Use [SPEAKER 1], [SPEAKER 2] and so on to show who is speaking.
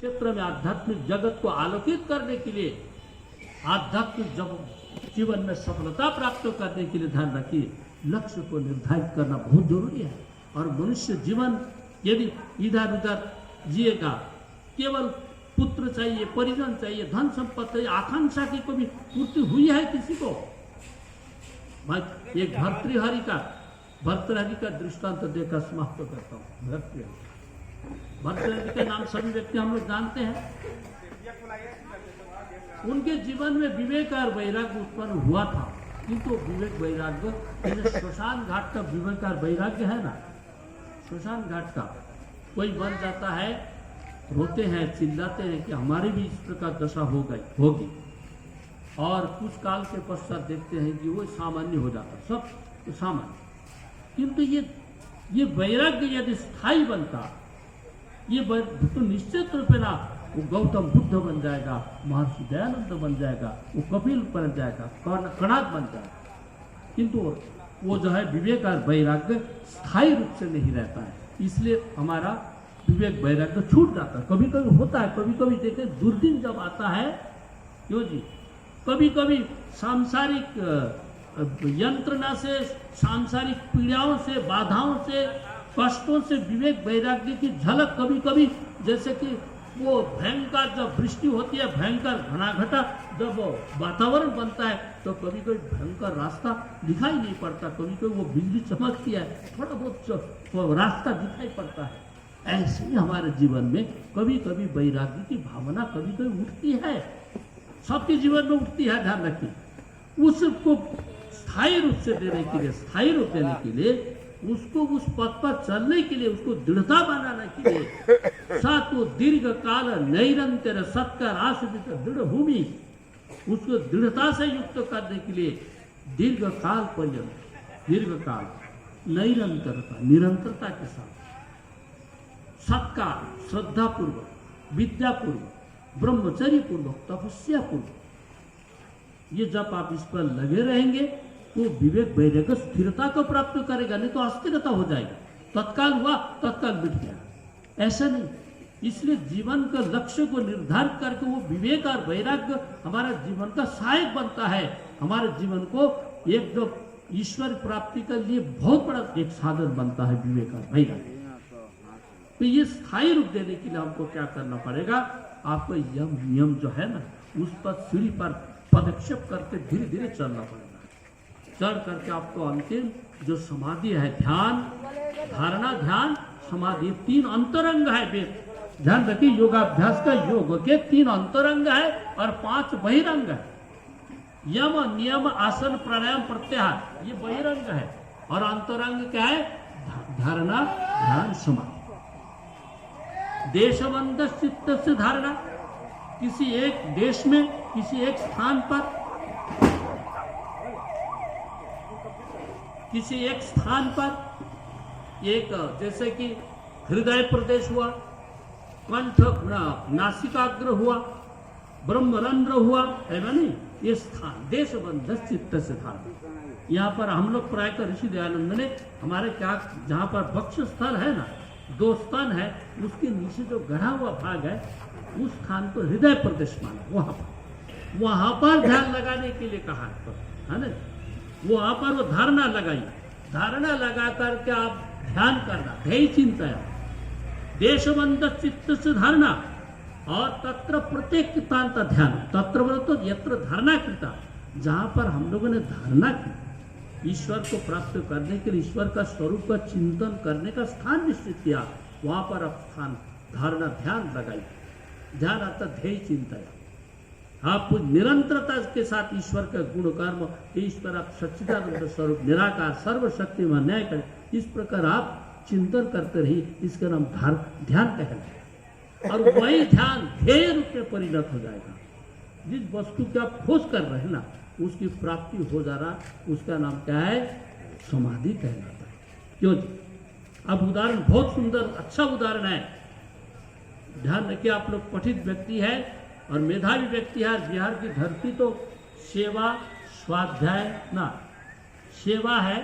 [SPEAKER 1] क्षेत्र में आध्यात्मिक जगत को आलोकित करने के लिए, आध्यात्मिक जीवन में सफलता प्राप्त करने के लिए ध्यान रखिए, लक्ष्य को निर्धारित करना बहुत जरूरी है। और मनुष्य जीवन यदि इधर उधर जिएगा, केवल पुत्र चाहिए, परिजन चाहिए, धन संपत्ति चाहिए, आकांक्षा की कभी पूर्ति हुई है किसी को? मैं एक भर्तृहरि का दृष्टांत देकर समाप्त करता हूँ। भर्तृहरि के नाम सभी व्यक्ति हम लोग जानते हैं। उनके जीवन में विवेक और वैराग्य उत्पन्न हुआ था, किंतु विवेक वैराग्य, श्मशान घाट का विवेक और वैराग्य है ना, श्मशान घाट का कोई बन जाता है, रोते हैं, चिल्लाते हैं कि हमारी भी इस प्रकार दशा होगी, और कुछ काल के पश्चात देखते हैं कि वो सामान्य हो जाता, सब सामान्य। किंतु ये वैराग्य यदि स्थायी बनता, ये तो निश्चित रूप ना वो गौतम बुद्ध बन जाएगा, महर्षि दयानंद बन जाएगा, वो कपिल बन जाएगा, कणाद बन जाएगा। किंतु वो जो है विवेक और वैराग्य स्थायी रूप से नहीं रहता है, इसलिए हमारा विवेक वैराग्य छूट जाता है। कभी कभी होता है, कभी कभी देखे दुर्दिन जब आता है, क्यों जी, कभी कभी सांसारिक यंत्रणा से, सांसारिक पीड़ाओं से, बाधाओं से, कष्टों से विवेक वैराग्य की झलक कभी कभी, जैसे कि वो भयंकर जब वृष्टि होती है, भयंकर घनाघटा जब वातावरण बनता है, तो कभी कभी भयंकर रास्ता दिखाई नहीं पड़ता, कभी कभी वो बिजली चमकती है, थोड़ा बहुत रास्ता दिखाई पड़ता है। ऐसे ही हमारे जीवन में कभी कभी वैराग्य की भावना कभी कभी उठती है, सबके जीवन में उठती है, ध्यान रखिए। उसको स्थायी रूप से देने के लिए, स्थायी रूप देने के लिए, उसको उस पथ पर चलने के लिए, उसको दृढ़ता बनाने के लिए, साथ वो दीर्घ काल नैरंतर सत्कार आश्रित दृढ़ भूमि, उसको दृढ़ता से युक्त करने के लिए दीर्घ काल पर्यंत, दीर्घ काल, निरंतरता, निरंतरता के साथ, सत्कार, श्रद्धा पूर्वक, विद्या पूर्वक, ब्रह्मचर्य पूर्वक, तपस्या पूर्वक, ये जब आप इस पर लगे रहेंगे तो विवेक वैराग्य स्थिरता को प्राप्त करेगा, नहीं तो अस्थिरता हो जाएगा। तत्काल हुआ, तत्काल मिट गया, ऐसा नहीं। इसलिए जीवन का लक्ष्य को निर्धारित करके वो विवेक और वैराग्य हमारा जीवन का सहायक बनता है, हमारे जीवन को एक जो ईश्वर प्राप्ति के लिए बहुत बड़ा एक साधन बनता है विवेक और वैराग्य। तो ये स्थायी रूप देने के लिए हमको क्या करना पड़ेगा? आपको यम नियम जो है ना, उस पर सीढ़ी पर पदक्षेप करके धीरे धीरे चलना पड़ेगा। चढ़ करके आपको अंतिम जो समाधि है, ध्यान, धारणा, ध्यान, समाधि, 3 अंतरंग है। वेद ध्यान रखिए, योगाभ्यास का योग के 3 अंतरंग है और 5 बहिरंग है। यम, नियम, आसन, प्राणायाम, प्रत्याहार, ये बहिरंग है, और अंतरंग क्या है? धारणा, ध्यान, समाधि। देशबंध चित्त से धारणा, किसी एक देश में, किसी एक स्थान पर, किसी एक स्थान पर, एक जैसे कि हृदय प्रदेश हुआ, कंठ, नासिकाग्र हुआ, ब्रह्मरंध्र हुआ, है ना? नहीं, ये स्थान देशबंध चित्त से धारणा। यहाँ पर हम लोग प्रायः ऋषि दयानंद ने हमारे क्या, जहाँ पर वक्ष स्थल है ना, 2 स्तन है, उसके नीचे जो गढ़ा हुआ भाग है, उस स्थान को हृदय प्रदेश माना। वहां पर ध्यान लगाने के लिए कहा है ना, वहां पर वो धारणा लगाई, धारणा लगा करके आप ध्यान करना, ध्येय चिंतन, देशबंध चित्त से धारणा, और तत्र प्रत्येक चित्तांत ध्यान। तत्र बोलो तो यत्र धारणा कृता, जहां पर हम लोगों ने धारणा की, ईश्वर को प्राप्त करने के लिए, ईश्वर का स्वरूप का चिंतन करने का स्थान निश्चित किया, वहां पर आप स्थान धारणा, ध्यान लगाई। ध्यान अर्थात ध्येय चिंतन, आप निरंतरता के साथ ईश्वर का गुण कर्म, ईश्वर आप सच्चिदानंद स्वरूप, निराकार, सर्वशक्तिमान, न्याय करें, इस प्रकार आप चिंतन करते रहिए। इसका नाम ध्यान कहलाता है, और वही ध्यान ध्येय रूप में परिणत हो जाएगा। जिस वस्तु की आप खोज कर रहे हैं ना, उसकी प्राप्ति हो जा रहा, उसका नाम क्या है? समाधि कहलाता है। क्यों? अब उदाहरण बहुत सुंदर, अच्छा उदाहरण है, ध्यान रखिए। आप लोग पठित व्यक्ति है और मेधावी व्यक्ति है। बिहार की धरती तो सेवा, स्वाध्याय ना, सेवा है,